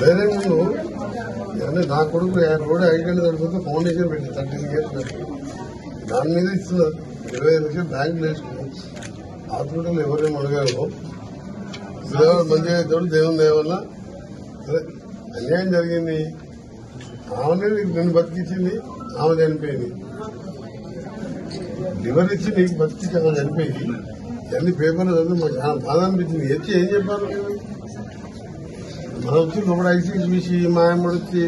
వేరే ముందు నా కొడుకు రోడ్ ఐడెంట్ దొరికితే ఫౌండేషన్ పెట్టి 30 years దాని మీద ఇస్తున్నారు. 25 లక్షలు బ్యాంకులు వేసుకున్నాం. హాస్పిటల్ ఎవరేం అడగారు. మంచిగా అవుతాడు దేవుని దయ వల్ల. సరే అన్యాయం జరిగింది. ఆమెనే నిన్ను బతికించింది, ఆమె చనిపోయింది. లివర్ ఇచ్చి నీకు బతికించి ఆమె చనిపోయింది. అన్ని పేపర్లు చదివి మాకు చాలా బాధ అనిపించింది. వచ్చి ఏం చెప్పారు మనం వచ్చి లోపల ఐసీ చూసి మా అమ్మడు వచ్చి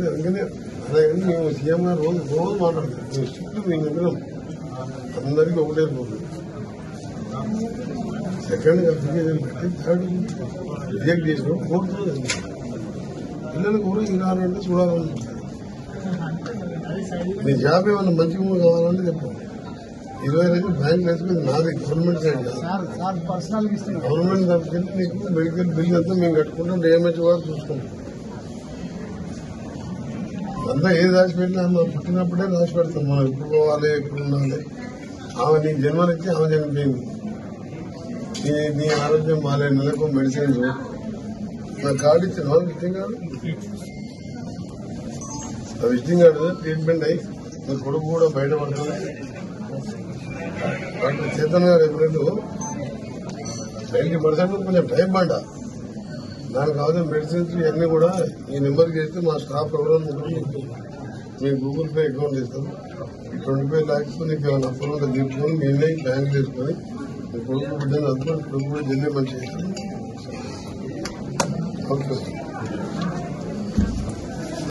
అందుకనే అలాగే మేము సీఎం గారు రోజు మాట్లాడతాం. మేము స్ట్రిక్ట్ మేము విన్నాం. అందరికీ ఒకటే రోజు సెకండ్ అప్లికేషన్ పెట్టి థర్డ్ రిజెక్ట్ చేసిన 4th రోజు పిల్లలు కూడా వినాలంటే చూడాలంటే నీ జాబ్ ఏమన్నా మంచిగా కావాలంటే చెప్పాలి. 20 లక్షలు బ్యాంక్ వేసుకుని నాది గవర్నమెంట్ సైడ్ గవర్నమెంట్ తరఫున నీకు మెడికల్ బిల్ అంతా మేము కట్టుకుంటాం. డిఎంహెచ్ వారు చూసుకుంటాం. అంతా ఏది రాసి పెట్టినా మనం పుట్టినప్పుడే రాసి పెడతాం. మనం ఎప్పుడు పోవాలి ఎప్పుడు ఉండాలి. ఆమె నీకు జన్మనిచ్చి ఆమె చనిపోయింది. నీ ఆరోగ్యం బాగాలేదు, నెలకు మెడిసిన్స్ నాకు కార్డు ఇచ్చిన వాళ్ళు విజిటింగ్ కార్డు ఆ విజిటింగ్ కార్డు ట్రీట్మెంట్ అయ్యి మీ కొడుకు కూడా బయటపడుతుంది. డాక్టర్ చేతన్ గారు ఎప్పుడూ 90% కొంచెం టైం పడ్డా దానికి కావాల్సిన మెడిసిన్స్ ఇవన్నీ కూడా ఈ నెంబర్కి చేస్తే మా స్టాఫ్ ఎవరైనా మీకు గూగుల్ పే అకౌంట్ ఇస్తాం. 25 lakhs నీకు ఏమైనా అప్పులు తీసుకొని నేనే బ్యాంక్ చేసుకొని మీ కొడుకు బిడ్డను అందుకొని కొడుకు కూడా జల్లి మంచి చేస్తాను. ఓకే.